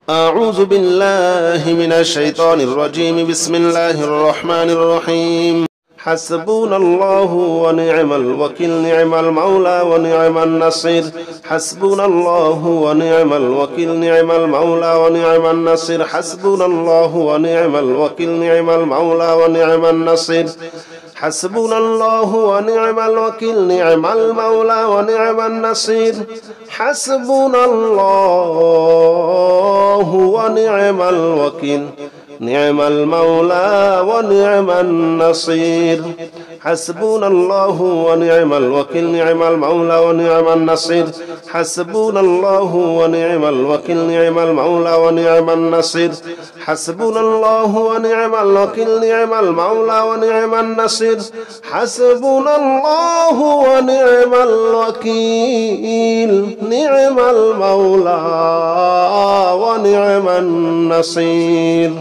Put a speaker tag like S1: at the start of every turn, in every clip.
S1: أعوذ بالله من الشيطان الرجيم. بسم الله الرحمن الرحيم. حسبنا الله ونعم الوكيل، نعم المولى ونعم النصير. حسبنا الله ونعم الوكيل، نعم المولى ونعم النصير. حسبنا الله ونعم الوكيل، نعم المولى ونعم النصير. حسبنا الله ونعم الوكيل، نعم المولى ونعم النصير. حسبنا الله ونعم الوكيل، نعم المولى ونعم النصير. حسبنا الله ونعم الوكيل، نعم المولى ونعم النصير. حسبنا الله ونعم الوكيل، نعم المولى ونعم النصير. حسبنا الله ونعم الوكيل، نعم المولى ونعم النصير. حسبنا الله ونعم الوكيل، نعم المولى ونعم النصير.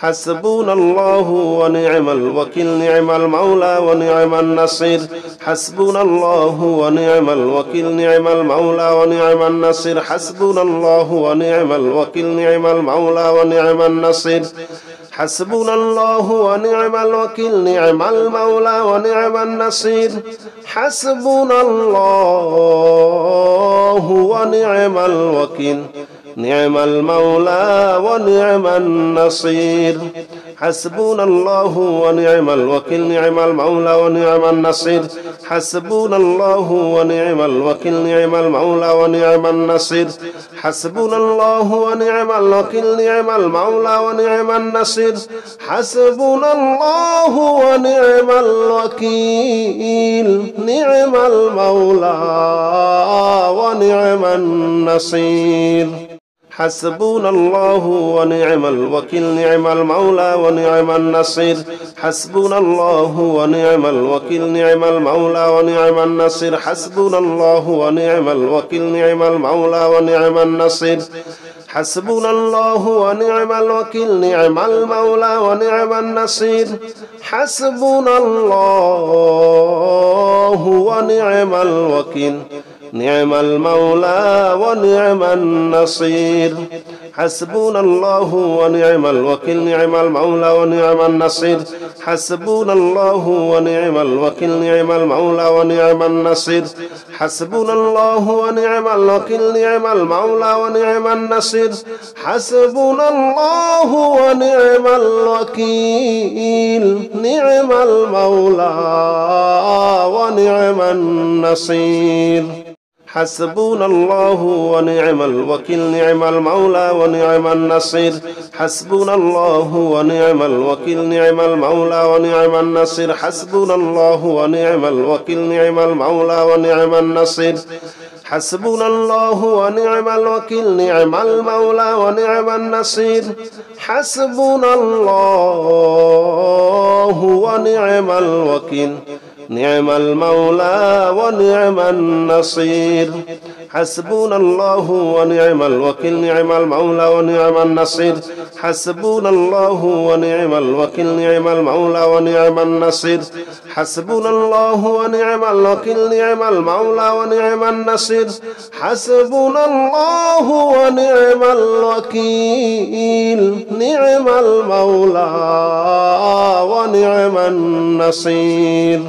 S1: حسبنا الله ونعم الوكيل، نعم المولى ونعم النصير. حسبنا الله ونعم الوكيل، نعم المولى ونعم النصير. حسبنا الله ونعم الوكيل، نعم المولى ونعم النصير. حسبنا الله ونعم الوكيل، نعم المولى ونعم النصير. حسبنا الله ونعم الوكيل، نعم المولى ونعم النصير. حسبنا الله ونعم الوكيل، نعم المولى ونعم النصير. حسبنا الله ونعم الوكيل، نعم المولى ونعم النصير. حسبنا الله ونعم الوكيل، نعم المولى ونعم النصير. حسبنا الله ونعم الوكيل، نعم المولى ونعم النصير. حسبنا الله ونعم الوكيل، نعم المولى ونعم النصير. حسبنا الله ونعم الوكيل، نعم المولى ونعم النصير. حسبنا الله ونعم الوكيل، نعم المولى ونعم النصير. حسبنا الله ونعم الوكيل، نعم المولى ونعم النصير. حسبنا الله ونعم الوكيل، نعم المولى ونعم النصير. حسبنا الله ونعم الوكيل، نعم المولى ونعم النصير. حسبنا الله ونعم الوكيل، نعم المولى ونعم النصير. حسبنا الله ونعم الوكيل، نعم المولى ونعم النصير. حسبنا الله ونعم الوكيل، نعم المولى ونعم النصير. حسبنا الله ونعم الوكيل، نعم المولى ونعم النصير. حسبنا الله ونعم الوكيل، نعم المولى ونعم النصير. حسبنا الله ونعم الوكيل، نعم المولى ونعم النصير. حسبنا الله ونعم الوكيل، نعم المولى ونعم النصير. حسبنا الله ونعم الوكيل، نعم المولى ونعم النصير. حسبنا الله ونعم الوكيل، نعم المولى ونعم النصير. حسبنا الله ونعم الوكيل، نعم المولى ونعم النصير. حسبنا الله ونعم الوكيل، نعم المولى ونعم النصير. حسبنا الله ونعم الوكيل، نعم المولى ونعم النصير.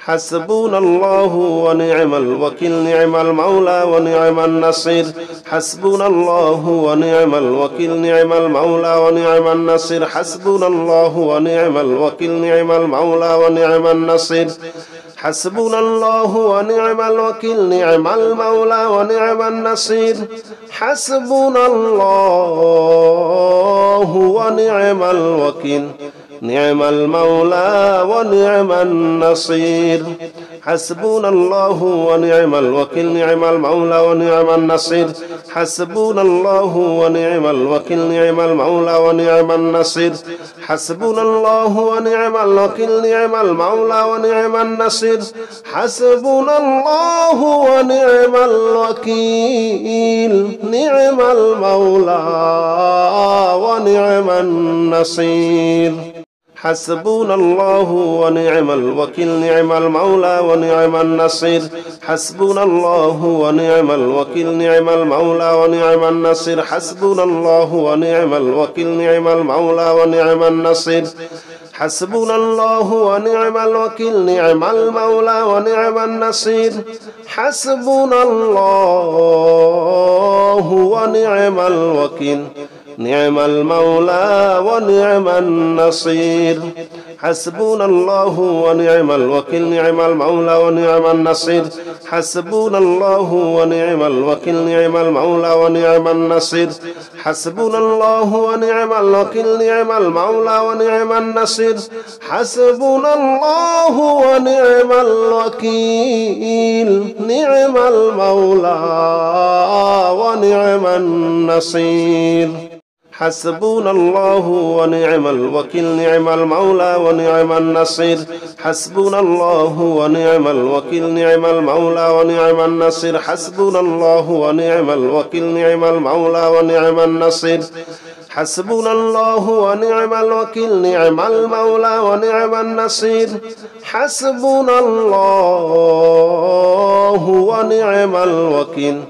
S1: حسبنا الله ونعم الوكيل، نعم المولى ونعم النصير. حسبنا الله ونعم الوكيل، نعم المولى ونعم النصير. حسبنا الله ونعم الوكيل، نعم المولى ونعم النصير. حسبنا الله ونعم الوكيل، نعم المولى ونعم النصير. حسبنا الله ونعم الوكيل، نعم المولى ونعم النصير. حسبنا الله ونعم الوكيل، نعم المولى ونعم النصير. حسبنا الله ونعم الوكيل، نعم المولى ونعم النصير. حسبنا الله ونعم الوكيل، نعم المولى ونعم النصير. حسبنا الله ونعم الوكيل، نعم المولى ونعم النصير. حسبنا الله ونعم الوكيل نعم المولى ونعم النصير حسبنا الله ونعم الوكيل نعم المولى ونعم النصير حسبنا الله ونعم الوكيل نعم المولى ونعم النصير حسبنا الله ونعم الوكيل نعم المولى ونعم النصير حسبنا الله ونعم الوكيل نعم المولى ونعم النصير حسبنا الله ونعم الوكيل نعم المولى ونعم النصير حسبنا الله ونعم الوكيل نعم المولى ونعم النصير حسبنا الله ونعم الوكيل نعم المولى ونعم النصير حسبنا الله ونعم الوكيل نعم المولى ونعم النصير حسبنا الله ونعم الوكيل نعم المولى ونعم النصير حسبنا الله ونعم الوكيل نعم المولى ونعم النصير حسبنا الله ونعم الوكيل نعم المولى ونعم النصير حسبنا الله ونعم الوكيل نعم المولى ونعم النصير حسبنا الله ونعم الوكيل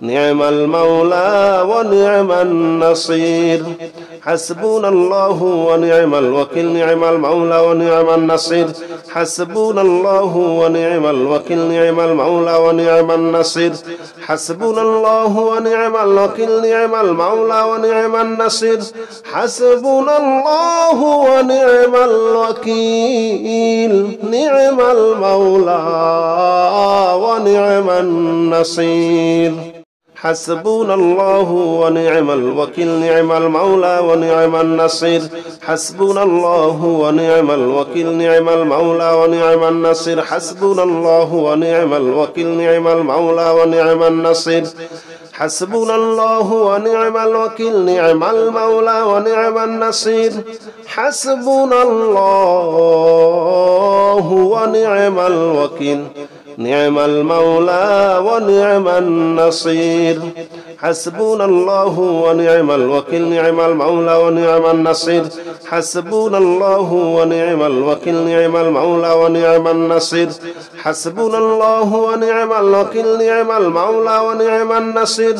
S1: نعم المولى ونعم النصير حسبنا الله ونعم الوكيل نعم المولى ونعم النصير حسبنا الله ونعم الوكيل نعم المولى ونعم النصير حسبنا الله ونعم الوكيل نعم المولى ونعم النصير حسبنا الله ونعم الوكيل نعم المولى ونعم النصير حسبنا الله ونعم الوكيل نعم المولى ونعم النصير حسبنا الله ونعم الوكيل نعم المولى ونعم النصير حسبنا الله ونعم الوكيل نعم المولى ونعم النصير حسبنا الله ونعم الوكيل نعم المولى ونعم النصير حسبنا الله ونعم الوكيل نعم المولى ونعم النصير حسبنا الله ونعم الوكيل نعم المولى ونعم النصير حسبنا الله ونعم الوكيل نعم المولى ونعم النصير حسبنا الله ونعم الوكيل نعم المولى ونعم النصير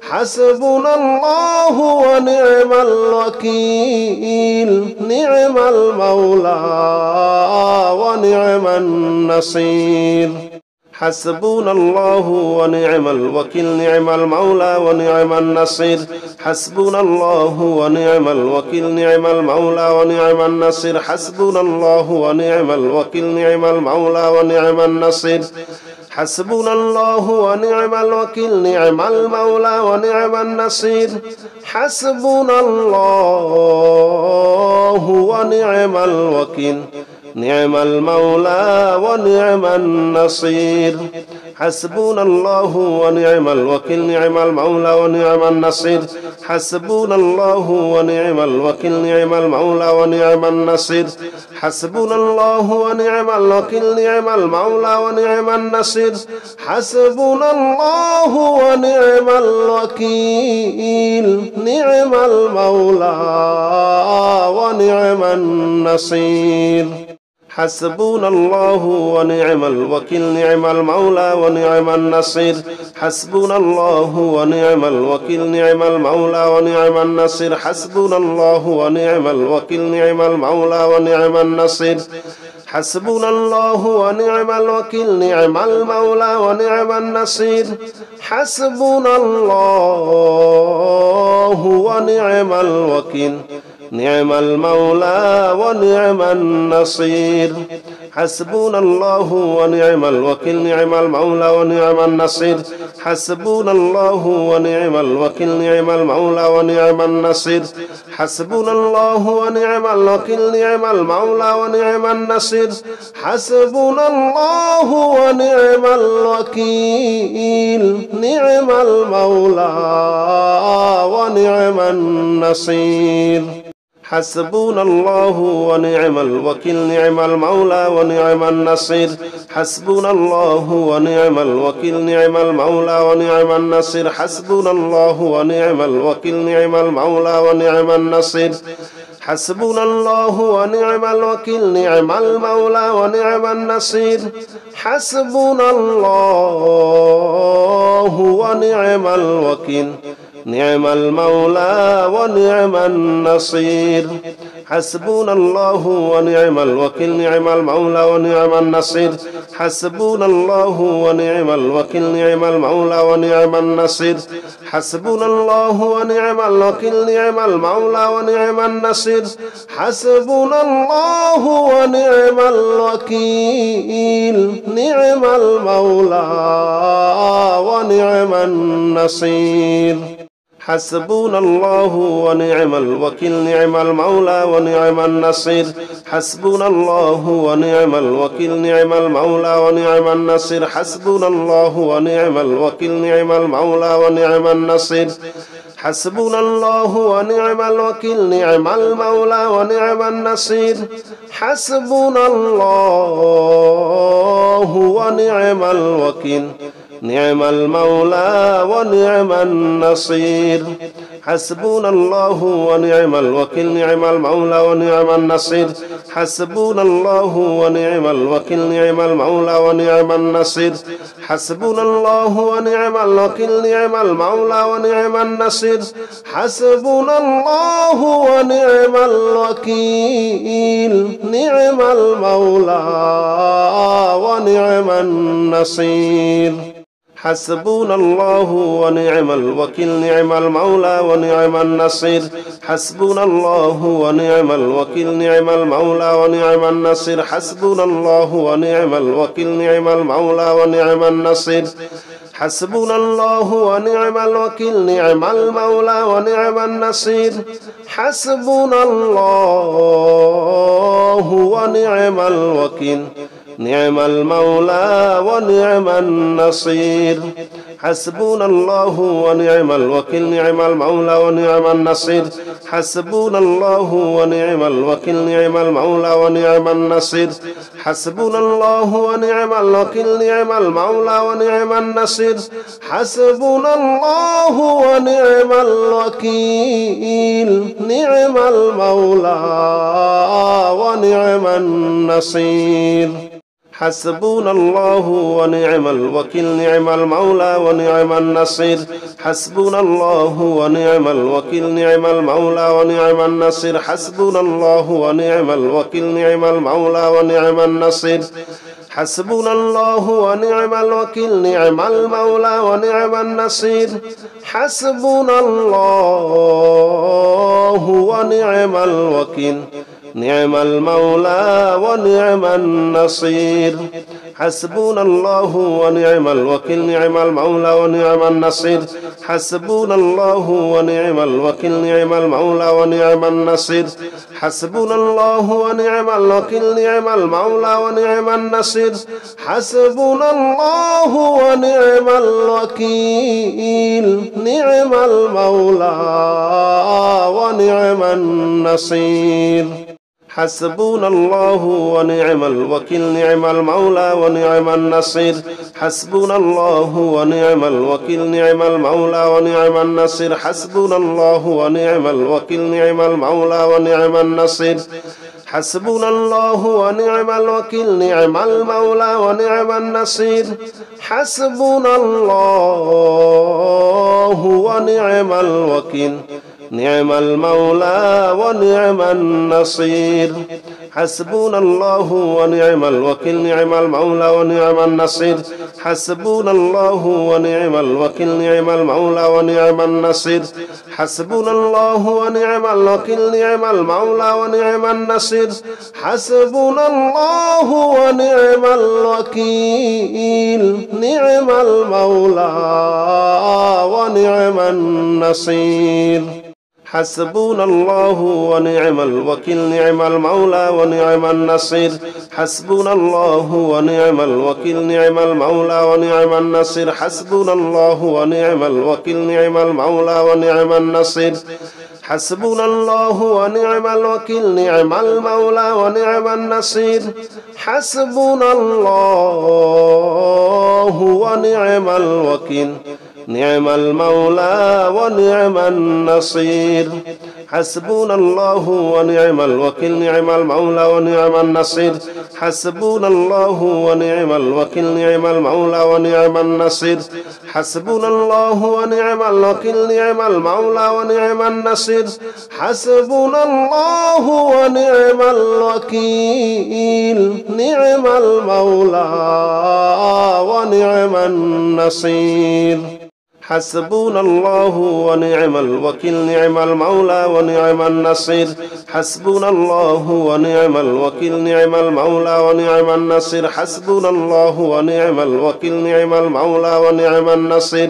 S1: حسبنا الله ونعم الوكيل نعم المولى ونعم النصير حسبنا الله ونعم الوكيل نعم المولى ونعم النصير حسبنا الله ونعم الوكيل نعم المولى ونعم النصير حسبنا الله ونعم الوكيل نعم المولى ونعم النصير حسبنا الله ونعم الوكيل نعم المولى ونعم النصير حسبنا الله ونعم الوكيل نعم المولى ونعم النصير حسبنا الله ونعم الوكيل نعم المولى ونعم النصير حسبنا الله ونعم الوكيل نعم المولى ونعم النصير حسبنا الله ونعم الوكيل نعم المولى ونعم النصير حسبنا الله ونعم الوكيل نعم المولى ونعم النصير حسبنا الله ونعم الوكيل نعم المولى ونعم النصير حسبنا الله ونعم الوكيل نعم المولى ونعم النصير حسبنا الله ونعم الوكيل نعم المولى ونعم النصير حسبنا الله ونعم الوكيل نعم المولى ونعم النصير حسبنا الله ونعم الوكيل نعم المولى ونعم النصير حسبنا الله ونعم الوكيل نعم المولى ونعم النصير حسبنا الله ونعم الوكيل نعم المولى ونعم النصير حسبنا الله ونعم الوكيل نعم المولى ونعم النصير حسبنا الله ونعم الوكيل نعم المولى ونعم النصير حسبنا الله ونعم الوكيل نعم المولى ونعم النصير حسبنا الله ونعم الوكيل نعم المولى ونعم النصير حسبنا الله ونعم الوكيل نعم المولى ونعم النصير حسبنا الله ونعم الوكيل نعم المولى ونعم النصير حسبنا الله ونعم الوكيل نعم المولى ونعم النصير حسبنا الله ونعم الوكيل نعم المولى ونعم النصير حسبنا الله ونعم الوكيل نعم المولى ونعم النصير حسبنا الله ونعم الوكيل نعم المولى ونعم النصير حسبنا الله ونعم الوكيل نعم المولى ونعم النصير حسبنا الله ونعم الوكيل نعم المولى ونعم النصير حسبنا الله ونعم الوكيل نعم المولى ونعم النصير حسبنا الله ونعم الوكيل نعم المولى ونعم النصير حسبنا الله ونعم الوكيل نعم المولى ونعم النصير حسبنا الله ونعم الوكيل نعم المولى ونعم النصير حسبنا الله ونعم الوكيل نعم المولى ونعم النصير حسبنا الله ونعم الوكيل نعم المولى ونعم النصير حسبنا الله ونعم الوكيل نعم المولى ونعم النصير حسبنا الله ونعم الوكيل نعم المولى ونعم النصير حسبنا الله ونعم الوكيل نعم المولى ونعم النصير حسبنا الله ونعم الوكيل نعم المولى ونعم النصير حسبنا الله ونعم الوكيل نعم المولى ونعم النصير حسبنا الله ونعم الوكيل نعم المولى ونعم النصير حسبنا الله ونعم الوكيل نعم المولى ونعم النصير حسبنا الله ونعم الوكيل نعم المولى ونعم النصير حسبنا الله ونعم الوكيل نعم المولى ونعم النصير حسبنا الله ونعم الوكيل نعم المولى ونعم النصير حسبنا الله ونعم الوكيل نعم المولى ونعم النصير حسبنا الله ونعم الوكيل نعم المولى ونعم النصير حسبنا الله ونعم الوكيل نعم المولى ونعم النصير حسبنا الله ونعم الوكيل نعم المولى ونعم النصير حسبنا الله ونعم الوكيل نعم المولى ونعم النصير حسبنا الله ونعم الوكيل نعم المولى ونعم النصير حسبنا الله ونعم الوكيل نعم المولى ونعم النصير حسبنا الله ونعم الوكيل نعم المولى ونعم النصير حسبنا الله ونعم الوكيل نعم المولى ونعم النصير حسبنا الله ونعم الوكيل نعم المولى ونعم النصير حسبنا الله ونعم الوكيل نعم المولى ونعم النصير حسبنا الله ونعم الوكيل نعم المولى ونعم النصير حسبنا الله ونعم الوكيل نعم المولى ونعم النصير حسبنا الله ونعم الوكيل نعم المولى ونعم النصير حسبنا الله ونعم الوكيل نعم المولى ونعم النصير حسبنا الله ونعم الوكيل نعم المولى ونعم النصير حسبنا الله ونعم الوكيل نعم المولى ونعم النصير حسبنا الله ونعم الوكيل نعم المولى ونعم النصير حسبنا الله ونعم الوكيل نعم المولى ونعم النصير حسبنا الله ونعم الوكيل نعم المولى ونعم النصير حسبنا الله ونعم الوكيل نعم المولى ونعم النصير حسبنا الله ونعم الوكيل نعم المولى ونعم النصير حسبنا الله ونعم الوكيل نعم المولى ونعم النصير حسبنا الله ونعم الوكيل نعم المولى ونعم النصير حسبنا الله ونعم الوكيل نعم المولى ونعم النصير حسبنا الله ونعم الوكيل نعم المولى ونعم النصير حسبنا الله ونعم الوكيل نعم المولى ونعم النصير حسبنا الله ونعم الوكيل نعم المولى ونعم النصير حسبنا الله ونعم الوكيل نعم المولى ونعم النصير حسبنا الله ونعم الوكيل نعم المولى ونعم النصير حسبنا الله ونعم الوكيل نعم المولى ونعم النصير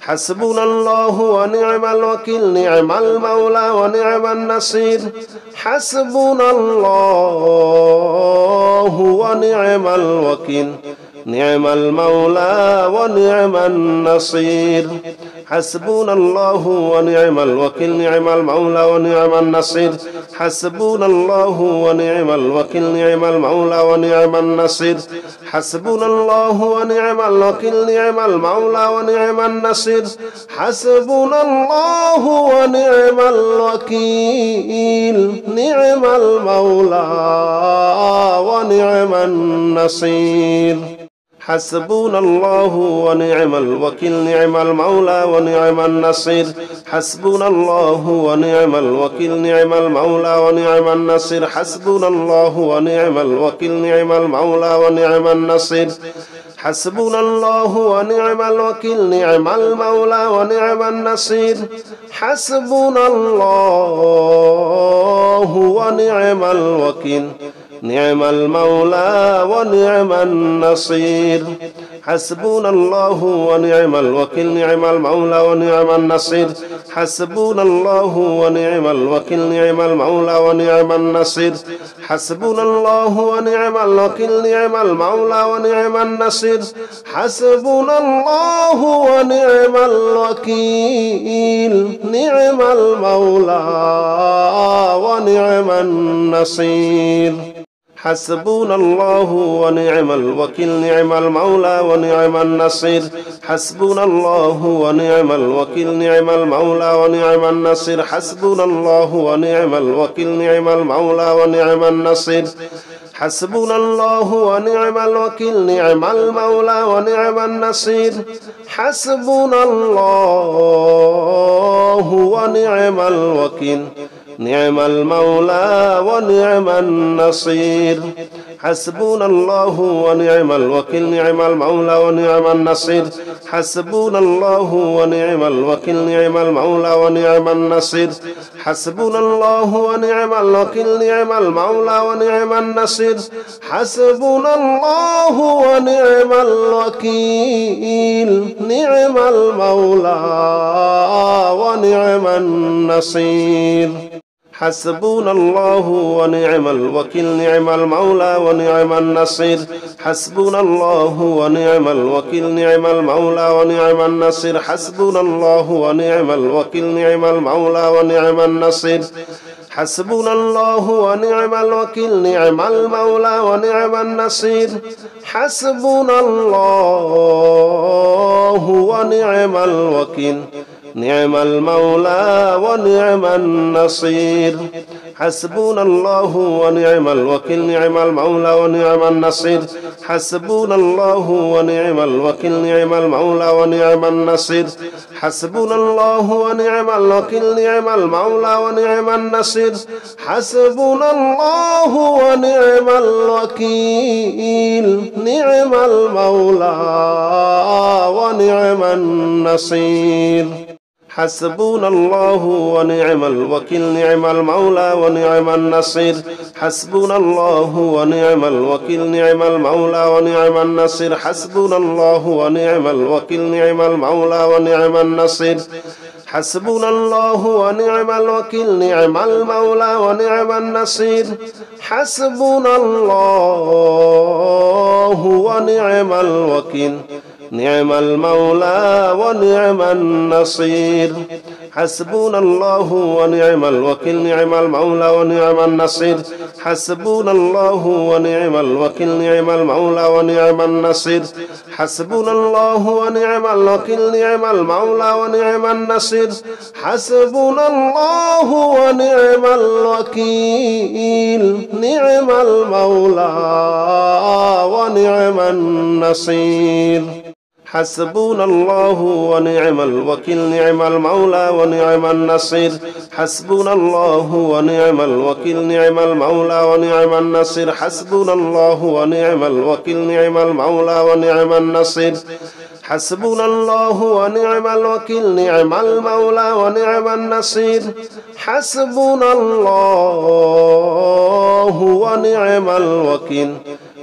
S1: حسبنا الله ونعم الوكيل نعم المولى ونعم النصير حسبنا الله ونعم الوكيل نعم المولى ونعم النصير حسبنا الله ونعم الوكيل نعم المولى ونعم النصير حسبنا الله ونعم الوكيل نعم المولى ونعم النصير حسبنا الله ونعم الوكيل نعم المولى ونعم النصير حسبنا الله ونعم الوكيل نعم المولى ونعم النصير حسبنا الله ونعم الوكيل نعم المولى ونعم النصير حسبنا الله ونعم الوكيل نعم المولى ونعم النصير حسبنا الله ونعم الوكيل نعم المولى ونعم النصير حسبنا الله ونعم الوكيل نعم المولى ونعم النصير حسبنا الله ونعم الوكيل نعم المولى ونعم النصير حسبنا الله ونعم الوكيل نعم المولى ونعم النصير حسبنا الله ونعم الوكيل نعم المولى ونعم النصير حسبنا الله ونعم الوكيل نعم المولى ونعم النصير حسبنا الله ونعم الوكيل نعم المولى ونعم النصير حسبنا الله ونعم الوكيل نعم المولى ونعم النصير حسبنا الله ونعم الوكيل نعم المولى ونعم النصير حسبنا الله ونعم الوكيل نعم المولى ونعم النصير حسبنا الله ونعم الوكيل نعم المولى ونعم النصير حسبنا الله ونعم الوكيل نعم المولى ونعم النصير حسبنا الله ونعم الوكيل نعم المولى ونعم النصير حسبنا الله ونعم الوكيل نعم المولى ونعم النصير حسبنا الله ونعم الوكيل نعم المولى ونعم النصير حسبنا الله ونعم الوكيل نعم المولى ونعم النصير حسبنا الله ونعم الوكيل نعم المولى ونعم النصير حسبنا الله ونعم الوكيل نعم المولى ونعم النصير حسبنا الله ونعم الوكيل نعم المولى ونعم النصير حسبنا الله ونعم الوكيل نعم المولى ونعم النصير حسبنا الله ونعم الوكيل نعم المولى ونعم النصير حسبنا الله ونعم الوكيل نعم المولى ونعم النصير حسبنا الله ونعم الوكيل نعم المولى ونعم النصير حسبنا الله ونعم الوكيل نعم المولى ونعم النصير حسبنا الله ونعم الوكيل نعم المولى ونعم النصير حسبنا الله ونعم الوكيل نعم المولى ونعم النصير حسبنا الله ونعم الوكيل نعم المولى ونعم النصير حسبنا الله ونعم الوكيل نعم المولى ونعم النصير حسبنا الله ونعم الوكيل نعم المولى ونعم النصير حسبنا الله ونعم الوكيل نعم المولى ونعم النصير حسبنا الله ونعم الوكيل نعم المولى ونعم النصير حسبنا الله ونعم الوكيل نعم المولى ونعم النصير حسبنا الله ونعم الوكيل نعم المولى ونعم النصير حسبنا الله ونعم الوكيل نعم المولى ونعم النصير حسبنا الله ونعم الوكيل نعم المولى ونعم النصير حسبنا الله ونعم الوكيل نعم المولى ونعم النصير حسبنا الله ونعم الوكيل نعم المولى ونعم النصير حسبنا الله ونعم الوكيل نعم المولى ونعم النصير حسبنا الله ونعم الوكيل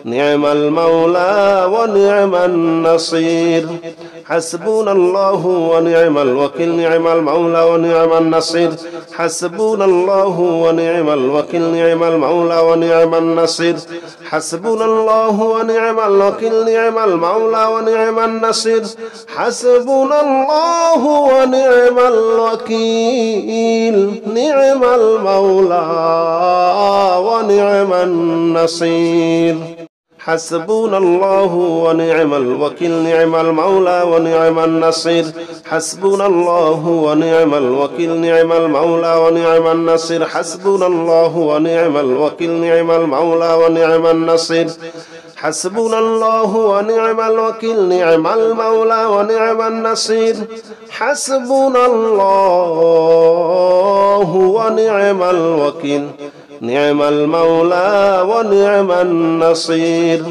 S1: نعم المولى ونعم النصير حسبنا الله ونعم الوكيل نعم المولى ونعم النصير حسبنا الله ونعم الوكيل نعم المولى ونعم النصير حسبنا الله ونعم الوكيل نعم المولى ونعم النصير حسبنا الله ونعم الوكيل نعم المولى ونعم النصير حسبنا الله ونعم الوكيل نعم المولى ونعم النصير حسبنا الله ونعم الوكيل نعم المولى ونعم النصير حسبنا الله ونعم الوكيل نعم المولى ونعم النصير حسبنا الله ونعم الوكيل نعم المولى ونعم النصير حسبنا الله ونعم الوكيل نعم المولى ونعم النصير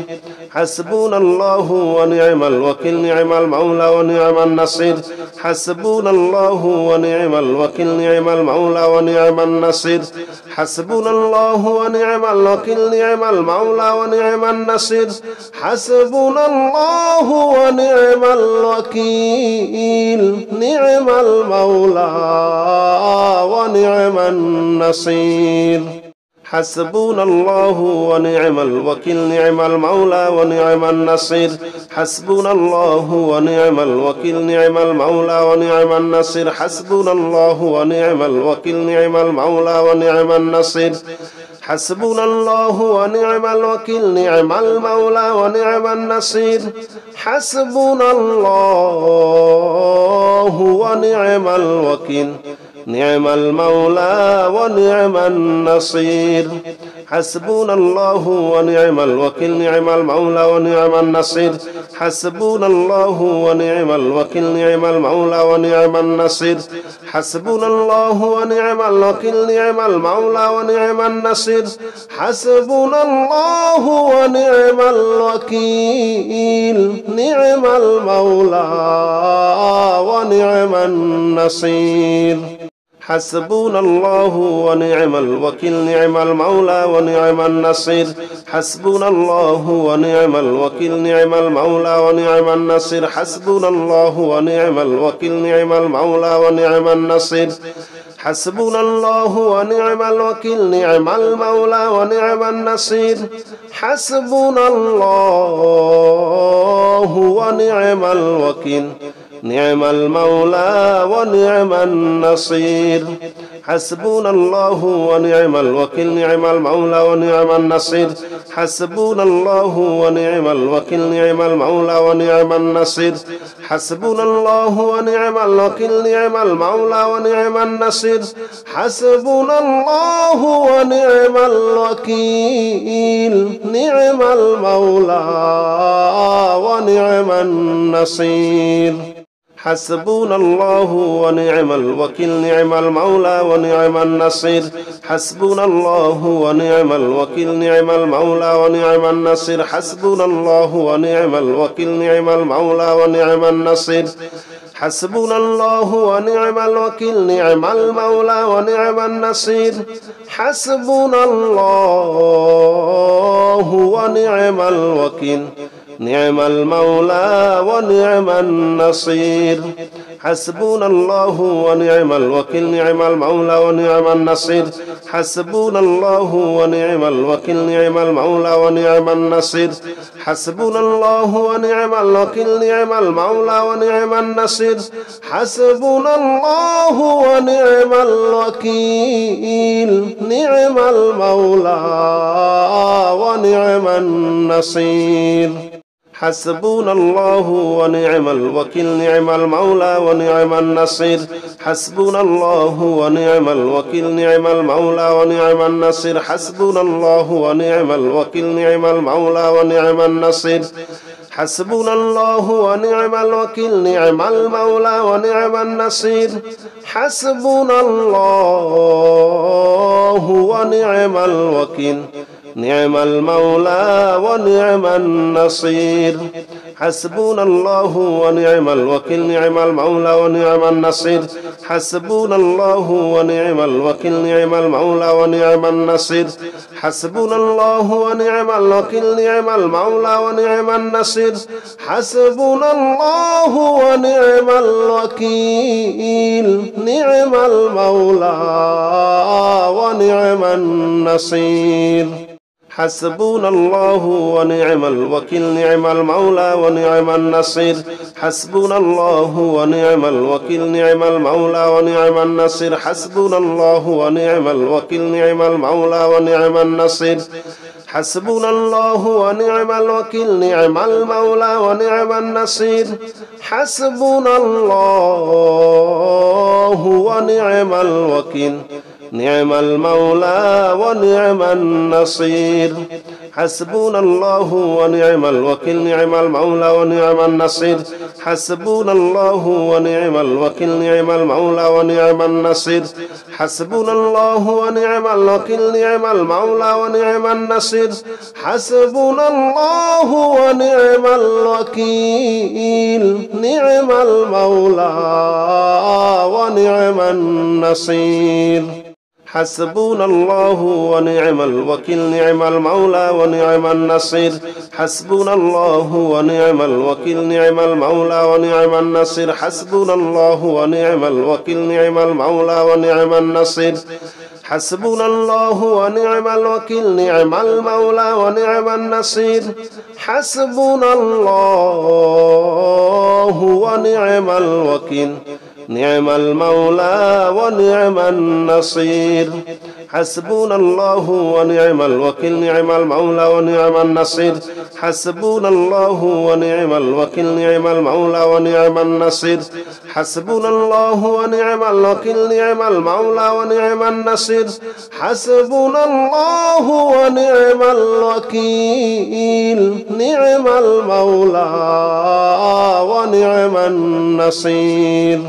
S1: حسبنا الله ونعم الوكيل نعم المولى ونعم النصير حسبنا الله ونعم الوكيل نعم المولى ونعم النصير حسبنا الله ونعم الوكيل نعم المولى ونعم النصير حسبنا الله ونعم الوكيل نعم المولى ونعم النصير حسبنا الله ونعم الوكيل نعم المولى ونعم النصير حسبنا الله ونعم الوكيل نعم المولى ونعم النصير حسبنا الله ونعم الوكيل نعم المولى ونعم النصير حسبنا الله ونعم الوكيل نعم المولى ونعم النصير حسبنا الله ونعم الوكيل نعم المولى ونعم النصير حسبنا الله ونعم الوكيل نعم المولى ونعم النصير حسبنا الله ونعم الوكيل نعم المولى ونعم النصير حسبنا الله ونعم الوكيل نعم المولى ونعم النصير حسبنا الله ونعم الوكيل نعم المولى ونعم النصير حسبنا الله ونعم الوكيل نعم المولى ونعم النصير حسبنا الله ونعم الوكيل نعم المولى ونعم النصير حسبنا الله ونعم الوكيل نعم المولى ونعم النصير حسبنا الله ونعم الوكيل نعم المولى ونعم النصير حسبنا الله ونعم الوكيل نعم المولى ونعم النصير حسبنا الله ونعم الوكيل نعم المولى ونعم النصير حسبنا الله ونعم الوكيل نعم المولى ونعم النصير حسبنا الله ونعم الوكيل نعم المولى ونعم النصير حسبنا الله ونعم الوكيل نعم المولى ونعم النصير حسبنا الله ونعم الوكيل نعم المولى ونعم النصير حسبنا الله ونعم الوكيل نعم المولى ونعم النصير حسبنا الله ونعم الوكيل نعم المولى ونعم النصير حسبنا الله ونعم الوكيل نعم المولى ونعم النصير حسبنا الله ونعم الوكيل نعم المولى ونعم النصير حسبنا الله ونعم الوكيل نعم المولى ونعم النصير حسبنا الله ونعم الوكيل نعم المولى ونعم النصير حسبنا الله ونعم الوكيل نعم المولى ونعم النصير حسبنا الله ونعم الوكيل نعم المولى ونعم النصير حسبنا الله ونعم الوكيل نعم المولى ونعم النصير حسبنا الله ونعم الوكيل نعم المولى ونعم النصير حسبنا الله ونعم الوكيل نعم المولى ونعم النصير حسبنا الله ونعم الوكيل نعم المولى ونعم النصير حسبنا الله ونعم الوكيل نعم المولى ونعم النصير حسبنا الله ونعم الوكيل نعم المولى ونعم النصير حسبنا الله ونعم الوكيل نعم المولى ونعم النصير حسبنا الله ونعم الوكيل نعم المولى ونعم النصير حسبنا الله ونعم الوكيل نعم المولى ونعم النصير حسبنا الله ونعم الوكيل نعم المولى ونعم النصير حسبنا الله ونعم الوكيل نعم المولى ونعم النصير حسبنا الله ونعم الوكيل نعم المولى ونعم النصير حسبنا الله ونعم الوكيل نعم المولى ونعم النصير حسبنا الله ونعم الوكيل نعم المولى ونعم النصير حسبنا الله ونعم الوكيل نعم المولى ونعم النصير حسبنا الله ونعم الوكيل نعم المولى ونعم النصير حسبنا الله ونعم الوكيل نعم المولى ونعم النصير حسبنا الله ونعم الوكيل نعم المولى ونعم النصير حسبنا الله ونعم الوكيل نعم المولى ونعم النصير حسبنا الله ونعم الوكيل نعم المولى ونعم النصير حسبنا الله ونعم الوكيل نعم المولى ونعم النصير حسبنا الله ونعم الوكيل نعم المولى ونعم النصير حسبنا الله ونعم الوكيل نعم المولى ونعم النصير حسبنا الله ونعم الوكيل نعم المولى ونعم النصير حسبنا الله ونعم الوكيل نعم المولى ونعم النصير حسبنا الله ونعم الوكيل نعم المولى ونعم النصير حسبنا الله ونعم الوكيل نعم المولى ونعم النصير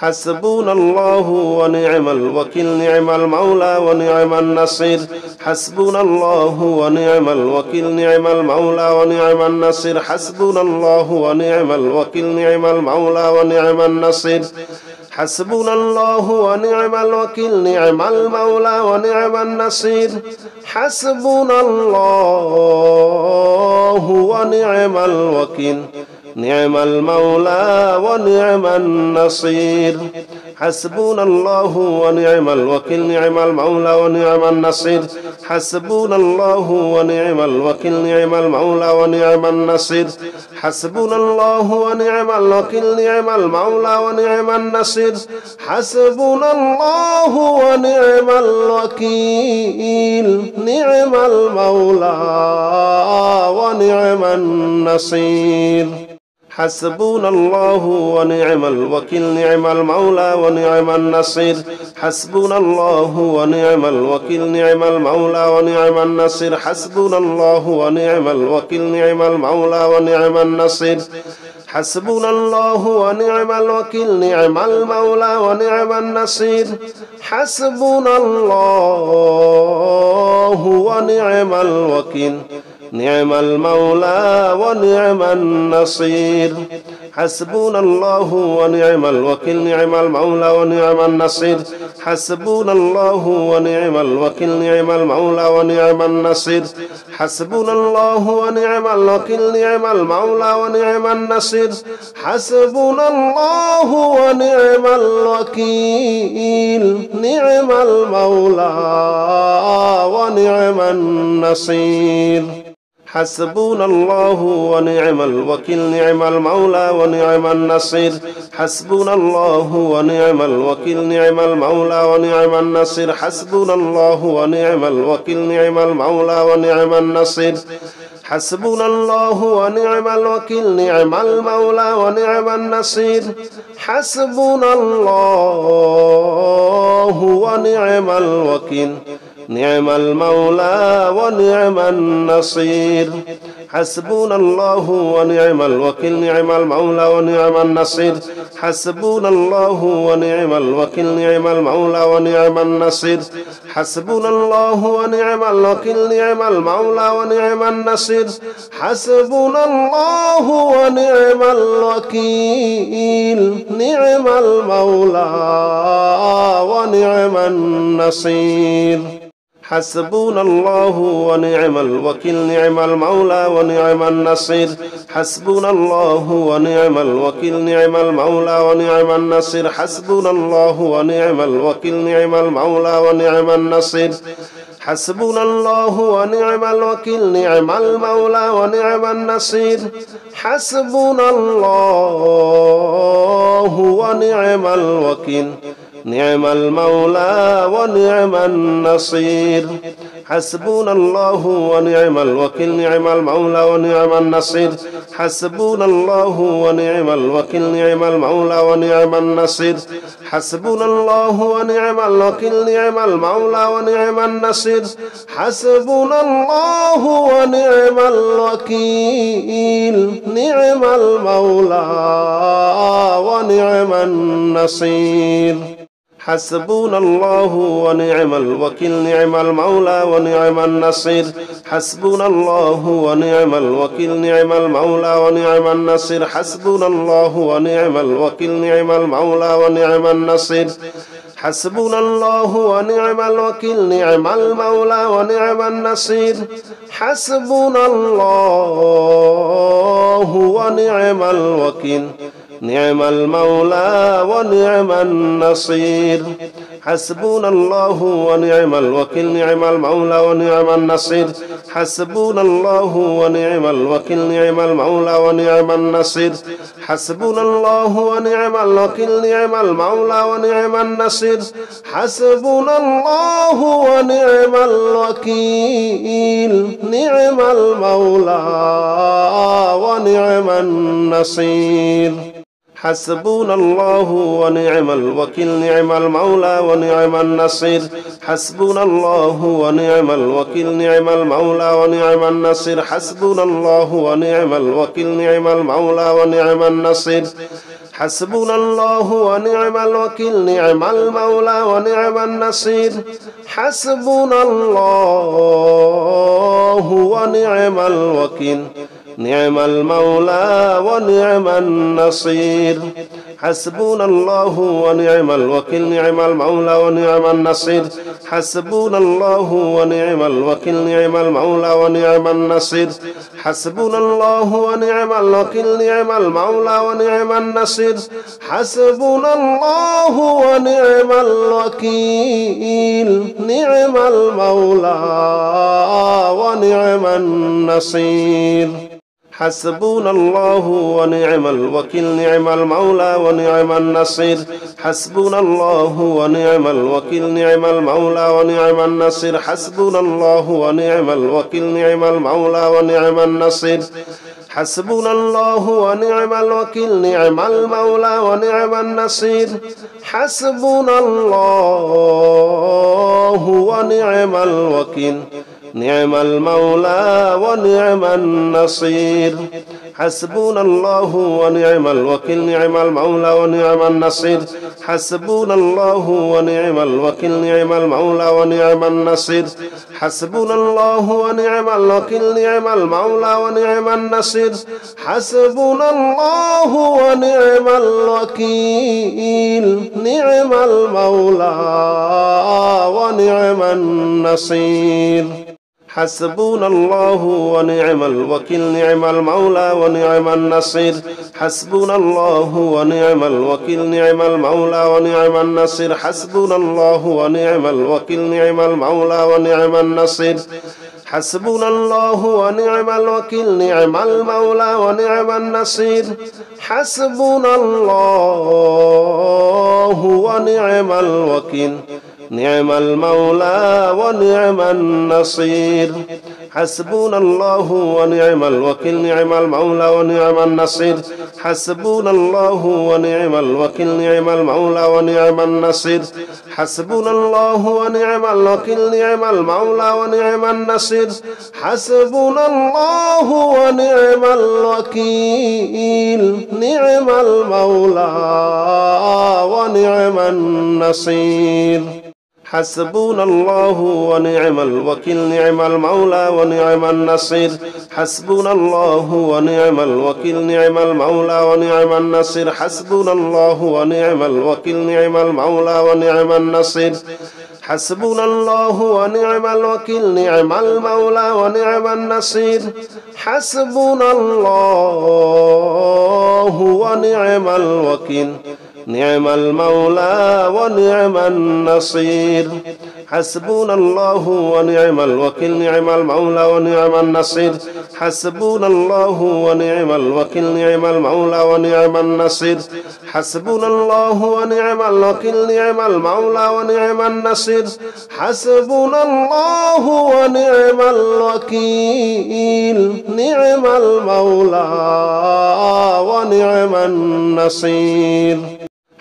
S1: حسبنا الله ونعم الوكيل نعم المولى ونعم النصير حسبنا الله ونعم الوكيل نعم المولى ونعم النصير حسبنا الله ونعم الوكيل نعم المولى ونعم النصير حسبنا الله ونعم الوكيل نعم المولى ونعم النصير حسبنا الله ونعم الوكيل نعم المولى ونعم النصير حسبنا الله ونعم الوكيل نعم المولى ونعم النصير حسبنا الله ونعم الوكيل نعم المولى ونعم النصير حسبنا الله ونعم الوكيل نعم المولى ونعم النصير حسبنا الله ونعم الوكيل نعم المولى ونعم النصير حسبنا الله ونعم الوكيل نعم المولى ونعم النصير حسبنا الله ونعم الوكيل نعم المولى ونعم النصير حسبنا الله ونعم الوكيل نعم المولى ونعم النصير حسبنا الله ونعم الوكيل نعم المولى ونعم النصير حسبنا الله ونعم الوكيل نعم المولى ونعم النصير حسبنا الله ونعم الوكيل نعم المولى ونعم النصير حسبنا الله ونعم الوكيل نعم المولى ونعم النصير حسبنا الله ونعم الوكيل نعم المولى ونعم النصير حسبنا الله ونعم الوكيل نعم المولى ونعم النصير حسبنا الله ونعم الوكيل نعم المولى ونعم النصير حسبنا الله ونعم الوكيل نعم المولى ونعم النصير حسبنا الله ونعم الوكيل نعم المولى ونعم النصير حسبنا الله ونعم الوكيل نعم المولى ونعم النصير حسبنا الله ونعم الوكيل نعم المولى ونعم النصير حسبنا الله ونعم الوكيل نعم المولى ونعم النصير حسبنا الله ونعم الوكيل نعم المولى ونعم النصير حسبنا الله ونعم الوكيل نعم المولى ونعم النصير حسبنا الله ونعم الوكيل نعم المولى ونعم النصير حسبنا الله ونعم الوكيل نعم المولى ونعم النصير حسبنا الله ونعم الوكيل نعم المولى ونعم النصير حسبنا الله ونعم الوكيل نعم المولى ونعم النصير حسبنا الله ونعم الوكيل نعم المولى ونعم النصير حسبنا الله ونعم الوكيل نعم المولى ونعم النصير حسبنا الله ونعم الوكيل نعم المولى ونعم النصير حسبنا الله ونعم الوكيل نعم المولى ونعم النصير حسبنا الله ونعم الوكيل نعم المولى ونعم النصير حسبنا الله ونعم الوكيل نعم المولى ونعم النصير حسبنا الله ونعم الوكيل نعم المولى ونعم النصير حسبنا الله ونعم الوكيل نعم المولى ونعم النصير حسبنا الله ونعم الوكيل نعم المولى ونعم النصير حسبنا الله ونعم الوكيل نعم المولى ونعم النصير حسبنا الله ونعم الوكيل نعم المولى ونعم النصير حسبنا الله ونعم الوكيل نعم المولى ونعم النصير حسبنا الله ونعم الوكيل نعم المولى ونعم النصير حسبنا الله ونعم الوكيل نعم المولى ونعم النصير حسبنا الله ونعم الوكيل نعم المولى ونعم النصير حسبنا الله ونعم الوكيل نعم المولى ونعم النصير حسبنا الله ونعم الوكيل نعم المولى ونعم النصير حسبنا الله ونعم الوكيل نعم المولى ونعم النصير حسبنا الله ونعم الوكيل نعم المولى ونعم النصير حسبنا الله ونعم الوكيل نعم المولى ونعم النصير حسبنا الله ونعم الوكيل نعم المولى ونعم النصير حسبنا الله ونعم الوكيل نعم المولى ونعم النصير حسبنا الله ونعم الوكيل نعم المولى ونعم النصير حسبنا الله ونعم الوكيل نعم المولى ونعم النصير حسبنا الله ونعم الوكيل نعم المولى ونعم النصير حسبنا الله ونعم الوكيل نعم المولى ونعم النصير حسبنا الله ونعم الوكيل نعم المولى ونعم النصير حسبنا الله ونعم الوكيل نعم المولى ونعم النصير حسبنا الله ونعم الوكيل نعم المولى ونعم النصير حسبنا الله ونعم الوكيل نعم المولى ونعم النصير حسبنا الله ونعم الوكيل نعم المولى ونعم النصير حسبنا الله ونعم الوكيل نعم المولى ونعم النصير حسبنا الله ونعم الوكيل نعم المولى ونعم النصير حسبنا الله ونعم الوكيل نعم المولى ونعم النصير حسبنا الله ونعم الوكيل نعم المولى ونعم النصير حسبنا الله ونعم الوكيل نعم المولى ونعم النصير حسبنا الله ونعم الوكيل نعم المولى ونعم النصير حسبنا الله ونعم الوكيل نعم المولى ونعم النصير حسبنا الله ونعم الوكيل نعم المولى ونعم النصير حسبنا الله ونعم الوكيل نعم المولى ونعم النصير حسبنا الله ونعم الوكيل نعم المولى ونعم النصير حسبنا الله ونعم الوكيل نعم المولى ونعم النصير حسبنا الله ونعم الوكيل نعم المولى ونعم النصير حسبنا الله ونعم الوكيل نعم المولى ونعم النصير حسبنا الله ونعم الوكيل نعم المولى ونعم النصير حسبنا الله ونعم الوكيل نعم المولى ونعم النصير حسبنا الله ونعم الوكيل نعم المولى ونعم النصير حسبنا الله ونعم الوكيل نعم المولى ونعم النصير حسبنا الله ونعم الوكيل نعم المولى ونعم النصير حسبنا الله ونعم الوكيل نعم المولى ونعم النصير حسبنا الله ونعم الوكيل نعم المولى ونعم النصير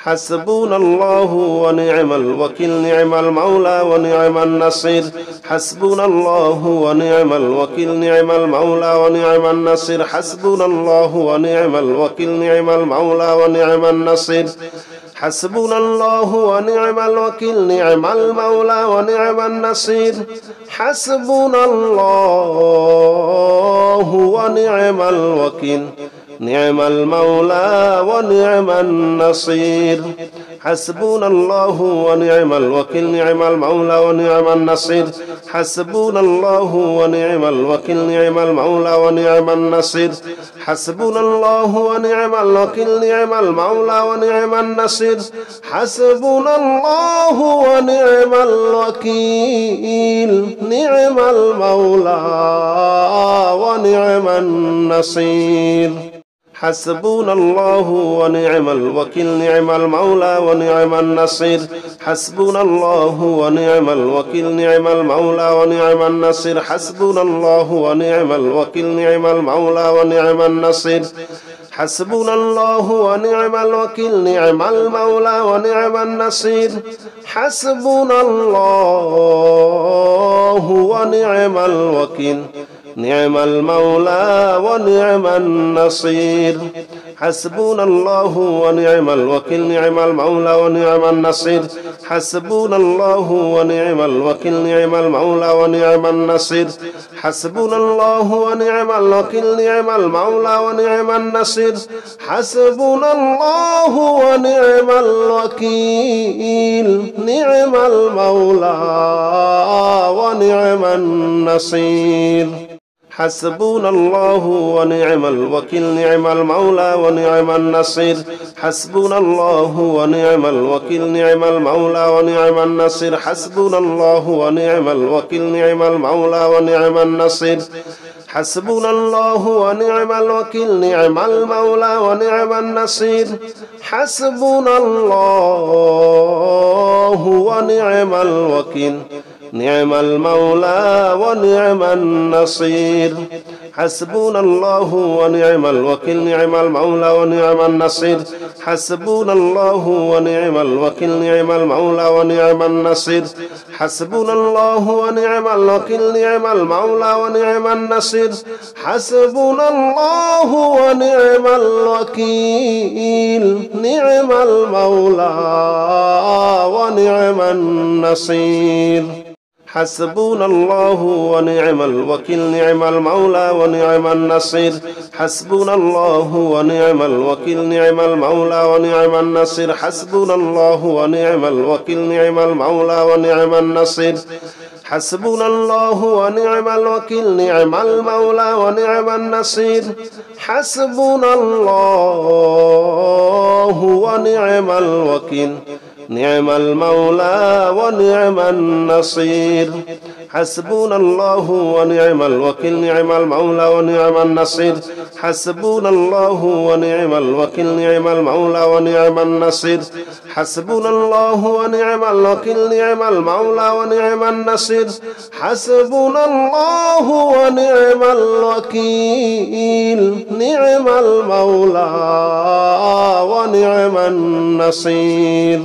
S1: حسبنا الله ونعم الوكيل نعم المولى ونعم النصير حسبنا الله ونعم الوكيل نعم المولى ونعم النصير حسبنا الله ونعم الوكيل نعم المولى ونعم النصير حسبنا الله ونعم الوكيل نعم المولى ونعم النصير حسبنا الله ونعم الوكيل نعم المولى ونعم النصير حسبنا الله ونعم الوكيل نعم المولى ونعم النصير حسبنا الله ونعم الوكيل نعم المولى ونعم النصير حسبنا الله ونعم الوكيل نعم المولى ونعم النصير حسبنا الله ونعم الوكيل نعم المولى ونعم النصير حسبنا الله ونعم الوكيل نعم المولى ونعم النصير حسبنا الله ونعم الوكيل نعم المولى ونعم النصير حسبنا الله ونعم الوكيل نعم المولى ونعم النصير حسبنا الله ونعم الوكيل نعم المولى ونعم النصير حسبنا الله ونعم الوكيل نعم المولى ونعم النصير حسبنا الله ونعم الوكيل نعم المولى ونعم النصير حسبنا الله ونعم الوكيل نعم المولى ونعم النصير حسبنا الله ونعم الوكيل نعم المولى ونعم النصير حسبنا الله ونعم الوكيل نعم المولى ونعم النصير حسبنا الله ونعم الوكيل نعم المولى ونعم النصير حسبنا الله ونعم الوكيل نعم المولى ونعم النصير حسبنا الله ونعم الوكيل نعم المولى ونعم النصير حسبنا الله ونعم الوكيل نعم المولى ونعم النصير حسبنا الله ونعم الوكيل نعم المولى ونعم النصير حسبنا الله ونعم الوكيل نعم المولى ونعم النصير حسبنا الله ونعم الوكيل نعم المولى ونعم النصير حسبنا الله ونعم الوكيل نعم المولى ونعم النصير حسبنا الله ونعم الوكيل نعم المولى ونعم النصير حسبنا الله ونعم الوكيل نعم المولى ونعم النصير حسبنا الله ونعم الوكيل نعم المولى ونعم النصير حسبنا الله ونعم الوكيل نعم المولى ونعم النصير حسبنا الله ونعم الوكيل نعم المولى ونعم النصير حسبنا الله ونعم الوكيل نعم المولى ونعم النصير حسبنا الله ونعم الوكيل نعم المولى ونعم النصير حسبنا الله ونعم الوكيل نعم المولى ونعم النصير حسبنا الله ونعم الوكيل نعم المولى ونعم النصير حسبنا الله ونعم الوكيل نعم المولى ونعم النصير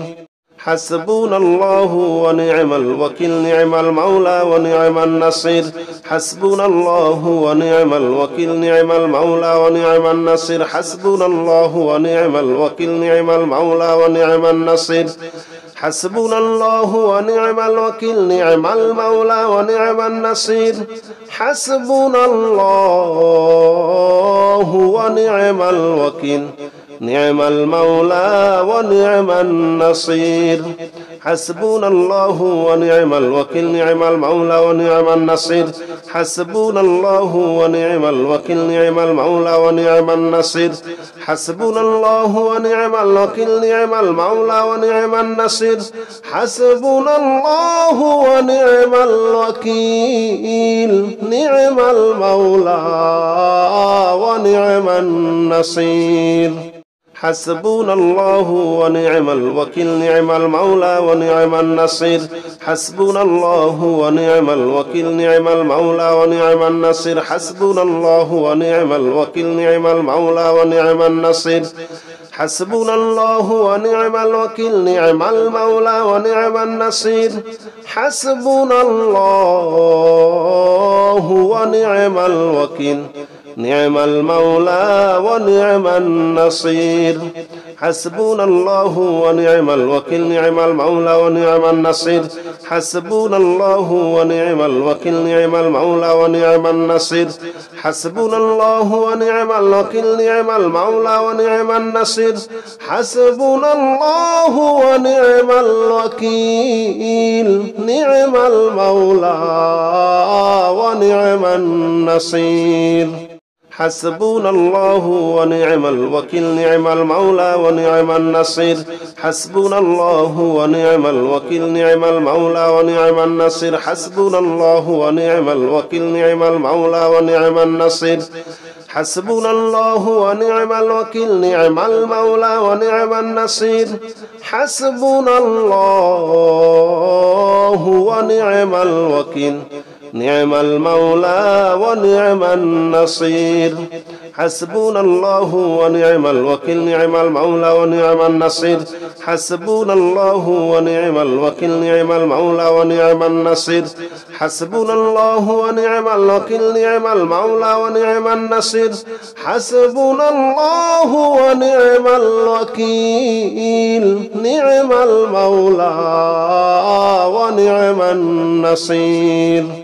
S1: حسبنا الله ونعم الوكيل نعم المولى ونعم النصير حسبنا الله ونعم الوكيل نعم المولى ونعم النصير حسبنا الله ونعم الوكيل نعم المولى ونعم النصير حسبنا الله ونعم الوكيل نعم المولى ونعم النصير حسبنا الله ونعم الوكيل نعم المولى ونعم النصير حسبنا الله ونعم الوكيل نعم المولى ونعم النصير حسبنا الله ونعم الوكيل نعم المولى ونعم النصير حسبنا الله ونعم الوكيل نعم المولى ونعم النصير حسبنا الله ونعم الوكيل نعم المولى ونعم النصير حسبنا الله ونعم الوكيل نعم المولى ونعم النصير حسبنا الله ونعم الوكيل نعم المولى ونعم النصير حسبنا الله ونعم الوكيل نعم المولى ونعم النصير حسبنا الله ونعم الوكيل نعم المولى ونعم النصير حسبنا الله ونعم الوكيل نعم المولى ونعم النصير حسبنا الله ونعم الوكيل نعم المولى ونعم النصير حسبنا الله ونعم الوكيل نعم المولى ونعم النصير حسبنا الله ونعم الوكيل نعم المولى ونعم النصير حسبنا الله ونعم الوكيل نعم المولى ونعم النصير حسبنا الله ونعم الوكيل نعم المولى ونعم النصير حسبنا الله ونعم الوكيل نعم المولى ونعم النصير حسبنا الله ونعم الوكيل نعم المولى ونعم النصير حسبنا الله ونعم الوكيل نعم المولى ونعم النصير حسبنا الله ونعم الوكيل نعم المولى ونعم النصير حسبنا الله ونعم الوكيل نعم المولى ونعم النصير حسبنا الله ونعم الوكيل نعم المولى ونعم النصير حسبنا الله ونعم الوكيل نعم المولى ونعم النصير حسبنا الله ونعم الوكيل نعم المولى ونعم النصير